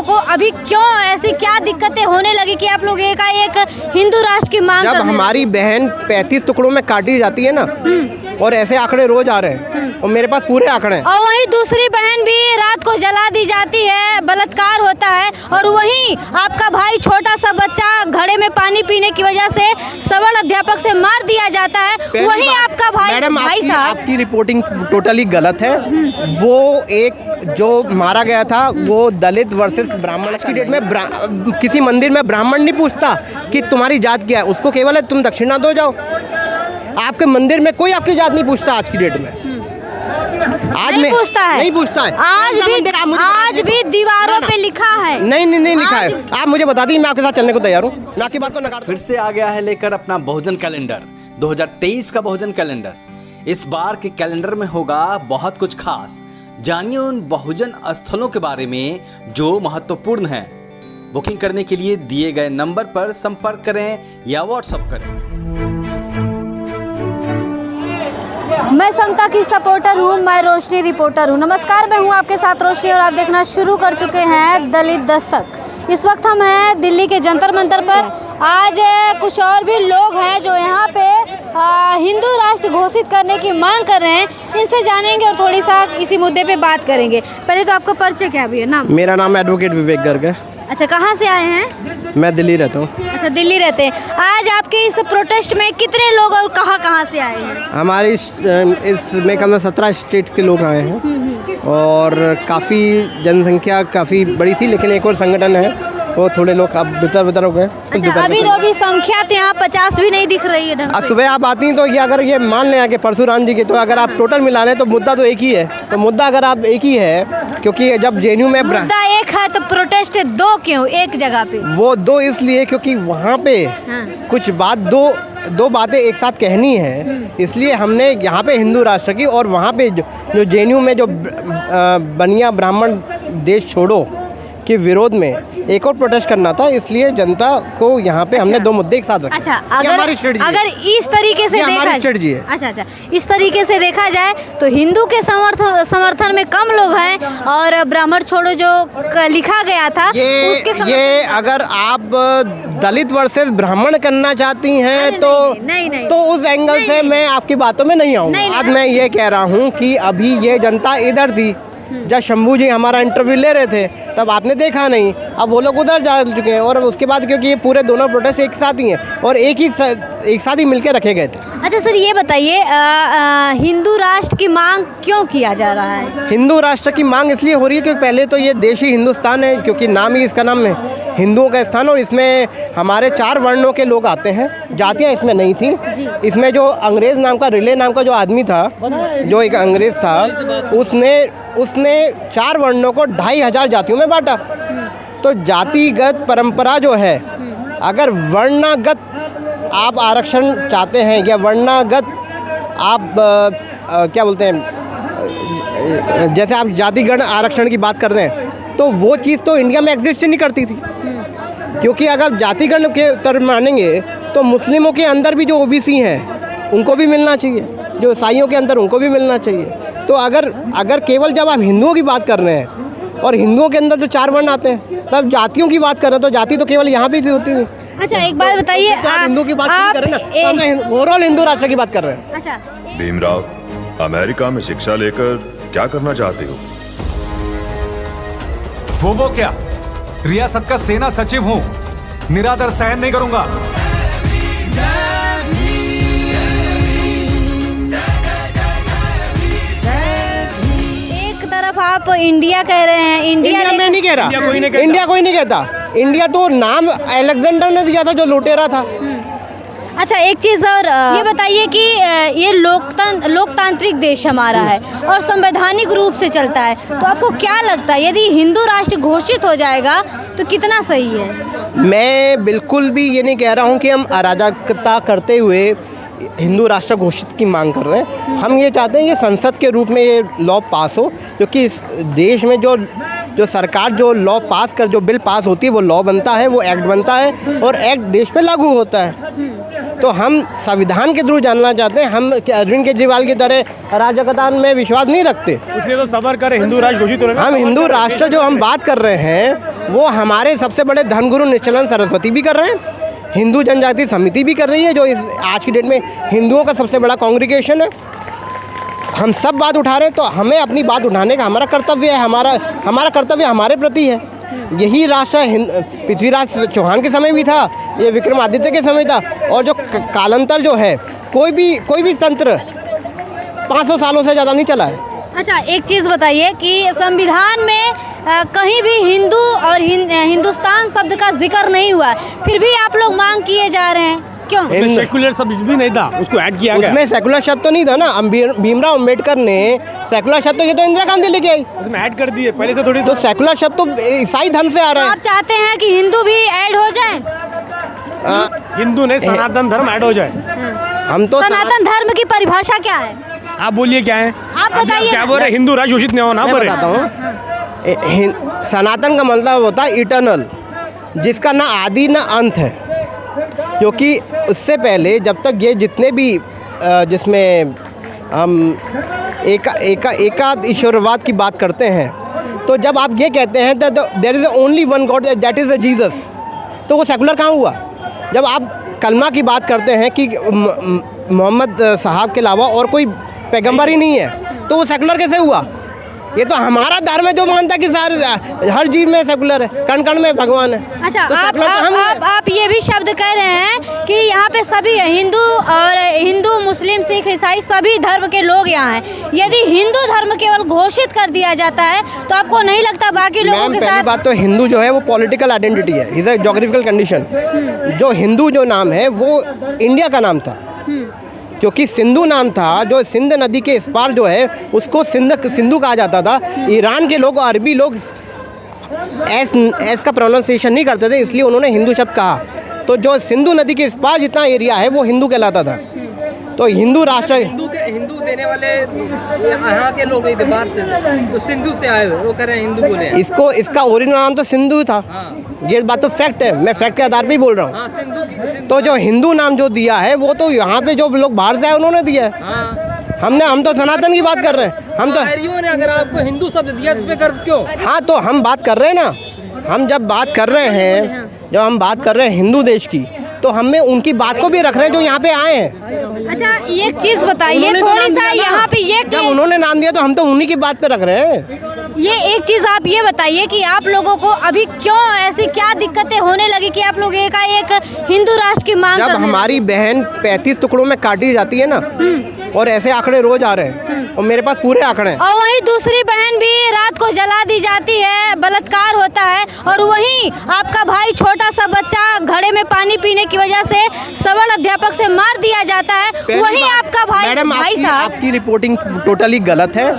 को अभी क्यों ऐसी क्या दिक्कतें होने लगी कि आप लोग एक हिंदू राष्ट्र की मांग जब हमारी बहन 35 टुकड़ों में काटी जाती है ना, और ऐसे आंकड़े रोज आ रहे हैं और मेरे पास पूरे आंकड़े हैं। और वहीं दूसरी बहन भी रात को जला दी जाती है, बलात्कार होता है, और वहीं आपका भाई छोटा सा बच्चा घड़े में पानी पीने की वजह से सवर्ण अध्यापक से मार दिया जाता है। वहीं आपका भाई साहब, आपकी रिपोर्टिंग टोटली गलत है। वो एक जो मारा गया था वो दलित वर्सेस ब्राह्मण। आज की डेट में किसी मंदिर में ब्राह्मण नहीं पूछता कि तुम्हारी जात क्या है, उसको केवल है तुम दक्षिणा दो जाओ। आपके मंदिर में कोई आपकी जात नहीं पूछता आज की डेट में। आज नहीं पूछता है, नहीं पूछता है। आज भी दीवारों पे लिखा है। नहीं लिखा है। आप मुझे बता दीजिए, मैं आपके साथ चलने को तैयार हूँ। मैं आपकी बात को नकार। फिर से आ गया है लेकर अपना बहुजन कैलेंडर 2023 का बहुजन कैलेंडर। इस बार के कैलेंडर में होगा बहुत कुछ खास। जानिए उन बहुजन स्थलों के बारे में जो महत्वपूर्ण हैं। बुकिंग करने के लिए दिए गए नंबर पर संपर्क करें या व्हाट्सएप करें। मैं समता की सपोर्टर हूँ, मैं रोशनी रिपोर्टर हूँ। नमस्कार, मैं हूँ आपके साथ रोशनी और आप देखना शुरू कर चुके हैं दलित दस्तक। इस वक्त हम हैं दिल्ली के जंतर मंतर पर। आज कुछ और भी लोग हैं जो यहाँ पे हिंदू राष्ट्र घोषित करने की मांग कर रहे हैं। इनसे जानेंगे और थोड़ी सा इसी मुद्दे पे बात करेंगे। पहले तो आपका परिचय क्या भी है? नाम? मेरा नाम एडवोकेट विवेक गर्ग है। अच्छा, कहाँ से आए हैं? मैं दिल्ली रहता हूँ। अच्छा, दिल्ली रहते हैं। आज आपके इस प्रोटेस्ट में कितने लोग और कहाँ से आए हैं? हमारी इसमें कम 17 स्टेट्स के लोग आए हैं और काफ़ी जनसंख्या काफ़ी बड़ी थी, लेकिन एक और संगठन है वो थोड़े लोग अब बितर हो गए। अच्छा, अभी संख्या तो यहाँ 50 भी नहीं दिख रही है ढंग से। सुबह आप आती हैं तो ये अगर ये मान लें कि परशुराम जी के, तो अगर आप टोटल मिला लें तो मुद्दा तो एक ही है। तो मुद्दा अगर आप एक ही है, क्योंकि जब जेएनयू में मुद्दा एक है तो प्रोटेस्ट दो क्यों एक जगह पे? वो दो इसलिए क्योंकि वहाँ पे कुछ दो बातें एक साथ कहनी है, इसलिए हमने यहाँ पे हिंदू राष्ट्र की और वहाँ पे जो जेएनयू में जो बनिया ब्राह्मण देश छोड़ो के विरोध में एक और प्रोटेस्ट करना था, इसलिए जनता को यहाँ पे हमने दो मुद्दे एक साथ रखे। अच्छा, अगर इस तरीके से देखा जाए, अच्छा इस तरीके से देखा जाए तो हिंदू के समर्थन में कम लोग हैं और ब्राह्मण छोड़ो जो लिखा गया था ये अगर आप दलित वर्सेस ब्राह्मण करना चाहती हैं तो उस एंगल से मैं आपकी बातों में नहीं आऊँगा। आज मैं ये कह रहा हूँ कि अभी ये जनता इधर थी जब शंभू जी हमारा इंटरव्यू ले रहे थे, तब आपने देखा नहीं। अब वो लोग उधर जा चुके हैं और उसके बाद क्योंकि ये पूरे दोनों प्रोटेस्ट एक साथ ही हैं और एक साथ ही मिलकर रखे गए थे। अच्छा सर, ये बताइए हिंदू राष्ट्र की मांग क्यों किया जा रहा है? हिंदू राष्ट्र की मांग इसलिए हो रही है क्योंकि पहले तो ये देश ही हिंदुस्तान है, क्योंकि नाम ही इसका नाम है हिंदुओं का स्थान, और इसमें हमारे 4 वर्णों के लोग आते हैं। जातियाँ इसमें नहीं थी। इसमें जो अंग्रेज़ नाम का रिले नाम का जो आदमी था, जो एक अंग्रेज़ था, उसने 4 वर्णों को 2500 जातियों में बांटा। तो जातिगत परंपरा जो है, अगर वर्णागत आप आरक्षण चाहते हैं या वर्णागत आप क्या बोलते हैं, जैसे आप जातिगण आरक्षण की बात कर रहे हैं, तो वो चीज़ तो इंडिया में एग्जिस्ट नहीं करती थी। क्योंकि अगर जातिगण के तरफ मानेंगे तो मुस्लिमों के अंदर भी जो ओबीसी हैं उनको भी मिलना चाहिए, जो ईसाइयों के अंदर उनको भी मिलना चाहिए। तो अगर केवल जब आप हिंदुओं की बात कर रहे हैं और हिंदुओं के अंदर जो 4 वर्ण आते हैं, तब जातियों की बात कर रहे हैं, तो जाति तो केवल यहाँ भी होती नहीं। अच्छा, एक बात बताइए, हिंदू की बात कर रहे हैं ना, ओवरऑल हिंदू राष्ट्र की बात कर रहे हैं। अच्छा, भीमराव, अमेरिका में शिक्षा लेकर क्या करना चाहते हो? वो क्या, रियासत का सेना सचिव हूँ, निरादर सहन नहीं करूंगा। एक तरफ आप इंडिया कह रहे हैं, इंडिया मैं नहीं कह रहा, इंडिया कोई नहीं कहता। इंडिया तो नाम अलेक्जेंडर ने दिया था जो लुटेरा था। अच्छा, एक चीज़ और ये बताइए कि ये लोकतांत्रिक देश हमारा है और संवैधानिक रूप से चलता है, तो आपको क्या लगता है यदि हिंदू राष्ट्र घोषित हो जाएगा तो कितना सही है? मैं बिल्कुल भी ये नहीं कह रहा हूँ कि हम अराजकता करते हुए हिंदू राष्ट्र घोषित की मांग कर रहे हैं। हम ये चाहते हैं कि संसद के रूप में ये लॉ पास हो, क्योंकि इस देश में जो सरकार जो लॉ पास कर, जो बिल पास होती है, वो लॉ बनता है, वो एक्ट बनता है और एक्ट देश पे लागू होता है। तो हम संविधान के थ्रू जानना चाहते हैं। हम अरविंद केजरीवाल की तरह अराजकता में विश्वास नहीं रखते, इसलिए तो सबर कर हिंदू राष्ट्र घोषित हो रहा है। हम हिंदू राष्ट्र जो हम बात कर रहे हैं वो हमारे सबसे बड़े धर्मगुरु निश्चलानंद सरस्वती भी कर रहे हैं, हिंदू जनजाति समिति भी कर रही है, जो इस आज की डेट में हिंदुओं का सबसे बड़ा कांग्रीगेशन है। हम सब बात उठा रहे हैं, तो हमें अपनी बात उठाने का हमारा कर्तव्य है, हमारा कर्तव्य हमारे प्रति है। यही राष्ट्र पृथ्वीराज चौहान के समय भी था, ये विक्रमादित्य के समय था, और जो कालांतर जो है कोई भी तंत्र 500 सालों से ज़्यादा नहीं चला है। अच्छा, एक चीज़ बताइए कि संविधान में कहीं भी हिंदू और हिंदुस्तान शब्द का जिक्र नहीं हुआ, फिर भी आप लोग मांग किए जा रहे हैं, क्यों? सेकुलर शब्द भी नहीं था, उसको ऐड किया गया। उसमें सेकुलर शब्द तो नहीं था ना, भीमराव अम्बेडकर ने सेकुलर शब्द तो ये तो इंदिरा गांधी लेके आई, उसमें ऐड कर दिए, पहले से थोड़ी। तो सेकुलर शब्द तो ईसाई धर्म से आ रहा है। आप चाहते हैं कि हिंदू भी ऐड हो जाए? हिंदू नहीं, सनातन धर्म ऐड हो जाए। हम तो सनातन धर्म की परिभाषा क्या है? आप बोलिए क्या है, आप बताइए। क्या बोल रहे? हिंदू राष्ट्र घोषित नहीं होना, मैं बताता हूँ। सनातन का मतलब होता है इटर्नल, जिसका ना आदि ना अंत है, क्योंकि उससे पहले जब तक ये जितने भी जिसमें हम एकाद ईश्वरवाद की बात करते हैं, तो जब आप ये कहते हैं there is only one God that is the Jesus, तो वो सेकुलर कहाँ हुआ? जब आप कलमा की बात करते हैं कि मोहम्मद साहब के अलावा और कोई पैगंबर ही नहीं है, तो वो सेकुलर कैसे हुआ? ये तो हमारा धर्म है जो मानता है कि हर जीव में सेकुलर है, कण कण में भगवान है। अच्छा, तो आप ये भी शब्द कह रहे हैं कि यहाँ पे सभी हिंदू मुस्लिम सिख ईसाई सभी धर्म के लोग यहाँ हैं। यदि हिंदू धर्म केवल घोषित कर दिया जाता है तो आपको नहीं लगता बाकी लोगों के साथ? पहली बात तो हिंदू जो है वो पॉलिटिकल आइडेंटिटी है, इज अ ज्योग्राफिकल कंडीशन। जो हिंदू जो नाम है वो इंडिया का नाम था, क्योंकि सिंधु नाम था, जो सिंध नदी के इस पार जो है उसको सिंधु कहा जाता था। ईरान के लोग, अरबी लोग एस का प्रोनाउंसिएशन नहीं करते थे, इसलिए उन्होंने हिंदू शब्द कहा। तो जो सिंधु नदी के इस पार जितना एरिया है वो हिंदू कहलाता था। तो हिंदू राष्ट्र हिंदू देने वाले यहाँ के लोग बाहर तो सिंधु से आए हुए, वो कह रहे हैं हिंदू बोले। इसका ओरिजिनल नाम तो सिंधु था। ये बात तो फैक्ट है, मैं फैक्ट के आधार पे ही बोल रहा हूँ। तो जो हिंदू नाम जो दिया है वो तो यहाँ पे जो लोग बाहर से आए उन्होंने दिया है। हम तो सनातन की बात कर रहे हैं। हम तो ने अगर आपको हिंदू शब्द दिया इस पे गर्व क्यों? हाँ, तो हम बात कर रहे हैं ना, हम जब बात कर रहे हैं, जब हम बात कर रहे हैं हिंदू देश की, तो हमें उनकी बात को भी रख रहे हैं जो यहाँ पे आए हैं। अच्छा, एक चीज बताइए थोड़ी सा, यहाँ पे ये जब उन्होंने नाम दिया तो हम तो उन्हीं की बात पे रख रहे हैं। ये एक चीज आप ये बताइए कि आप लोगों को अभी क्यों ऐसी क्या दिक्कतें होने लगी कि आप लोग एक हिंदू राष्ट्र की मांग कर रहे हैं? जब हमारी बहन 35 टुकड़ों में काटी जाती है ना, और ऐसे आंकड़े रोज आ रहे हैं, और मेरे पास पूरे आंकड़े हैं। और वहीं दूसरी बहन भी रात को जला दी जाती है, बलात्कार होता है, और वहीं आपका भाई छोटा सा बच्चा घड़े में पानी पीने की वजह से सवर्ण अध्यापक से मार दिया जाता है। वहीं आपका भाई साहब, आपकी रिपोर्टिंग टोटली गलत है।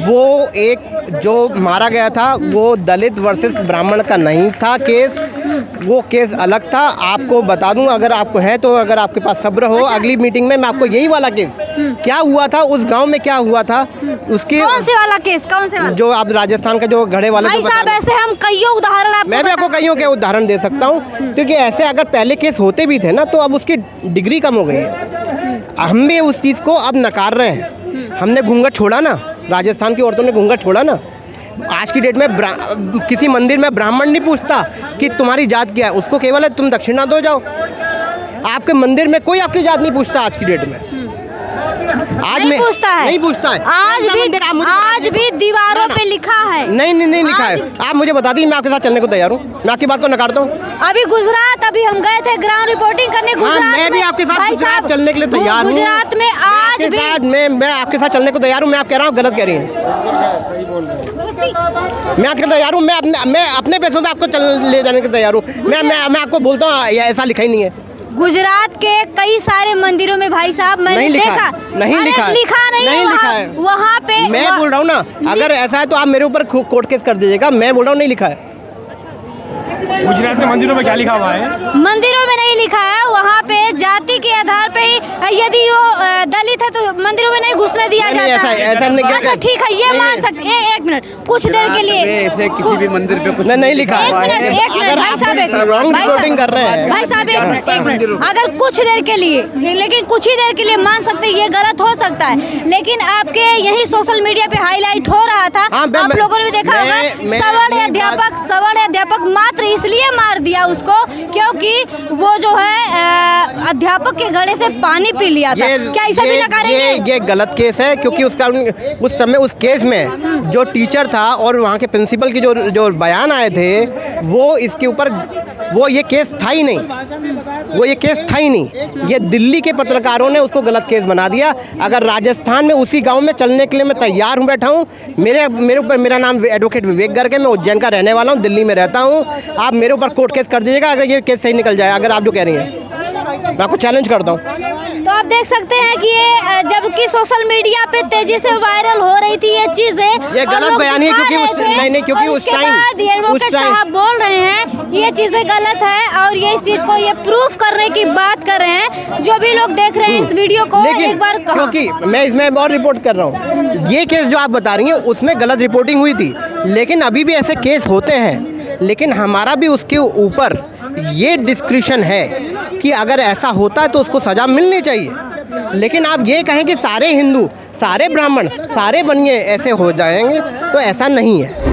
वो एक जो मारा गया था वो दलित वर्सेस ब्राह्मण का नहीं था केस, वो केस अलग था। आपको बता दूं, अगर आपको है तो, अगर आपके पास सब्र हो, अगली मीटिंग में मैं आपको यही वाला केस क्या हुआ था उस गांव में, क्या हुआ था उसके, कौन से वाला केस, कौन से वाला? जो आप राजस्थान का जो घड़े वाला भाई साहब, ऐसे हम कईयों उदाहरण मैं भी आपको कईयों के उदाहरण दे सकता हूँ, क्योंकि ऐसे अगर पहले केस होते भी थे ना तो अब उसकी डिग्री कम हो गई है। हम भी उस चीज़ को अब नकार रहे हैं। हमने घूंघट छोड़ा ना, राजस्थान की औरतों ने घूंघट छोड़ा ना। आज की डेट में किसी मंदिर में ब्राह्मण नहीं पूछता कि तुम्हारी जात क्या है, उसको केवल है तुम दक्षिणा दो जाओ। आपके मंदिर में कोई आपकी जात नहीं पूछता आज की डेट में। आज नहीं पूछता है, नहीं पूछता है। आज भी दीवारों पे लिखा है। नहीं लिखा है। आप मुझे बता दीजिए, मैं आपके साथ चलने को तैयार हूँ, मैं आपकी बात को नकारता हूँ। अभी गुजरात, अभी हम गए थे ग्राउंड रिपोर्टिंग करने गुजरात। मैं भी आपके साथ गुजरात चलने के लिए तैयार हूँ। गुजरात में आज भी मैं आपके साथ चलने को तैयार हूँ। मैं आप कह रहा हूँ गलत कह रही हैं। मैं आपके तैयार हूँ, मैं अपने पैसों में आपको ले जाने के तैयार हूँ। मैं आपको बोलता हूँ ऐसा लिखा ही नहीं है। गुजरात के कई सारे मंदिरों में भाई साहब मैंने देखा, नहीं लिखा है वहाँ पे। मैं बोल रहा हूँ ना, अगर ऐसा है तो आप मेरे ऊपर कोर्ट केस कर दीजिएगा। मैं बोल रहा हूँ नहीं लिखा है। गुजरात में मंदिरों में क्या लिखा हुआ है? मंदिरों में नहीं लिखा है, वहाँ पे जाति के आधार पे ही यदि वो दलित है तो मंदिरों में नहीं घुसने दिया जाता है। ऐसा नहीं। अच्छा ठीक है, ये मान सकते। एक मिनट, कुछ देर के लिए किसी भी मंदिर पे कुछ नहीं लिखा है। एक मिनट भाई साहब, एक मिनट, अगर कुछ देर के लिए, लेकिन कुछ ही देर के लिए मान सकते हैं, ये गलत हो सकता है। लेकिन आपके यही सोशल मीडिया पे हाईलाइट हो रहा था, आप लोगों ने भी देखा होगा, सवर्ण अध्यापक मात्र इसलिए मार दिया उसको क्योंकि वो जो है अध्यापक के घड़े से पानी पी लिया था। क्या ऐसा भी ना करेंगे? ये गलत केस है, क्योंकि उसका उस समय उस केस में जो टीचर था और वहाँ के प्रिंसिपल की जो बयान आए थे वो इसके ऊपर ये केस था ही नहीं, ये केस था ही नहीं। ये दिल्ली के पत्रकारों ने उसको गलत केस बना दिया। अगर राजस्थान में उसी गांव में चलने के लिए मैं तैयार हूँ, बैठा हूँ। मेरे ऊपर, मेरा नाम एडवोकेट विवेक गर्ग है, मैं उज्जैन का रहने वाला हूँ, दिल्ली में रहता हूँ। आप मेरे ऊपर कोर्ट केस कर दीजिएगा अगर ये केस सही निकल जाए, अगर आप जो कह रही हैं। मैं आपको चैलेंज करता हूँ। तो आप देख सकते हैं कि ये जबकि सोशल मीडिया पे तेजी से वायरल हो रही थी ये चीजें, ये गलत बयानी है क्योंकि उस टाइम एडवोकेट साहब बोल रहे हैं कि ये चीजें गलत है और ये इस चीज को ये प्रूफ करने की बात कर रहे हैं। जो भी लोग देख रहे हैं इस वीडियो को एक बार क्योंकि मैं इसमें और रिपोर्ट कर रहा हूँ, ये केस जो आप बता रही हैं उसमें गलत रिपोर्टिंग हुई थी, लेकिन अभी भी ऐसे केस होते हैं। लेकिन हमारा भी उसके ऊपर ये डिस्क्रिप्शन है कि अगर ऐसा होता है तो उसको सज़ा मिलनी चाहिए। लेकिन आप ये कहें कि सारे हिंदू, सारे ब्राह्मण, सारे बनिए ऐसे हो जाएंगे, तो ऐसा नहीं है।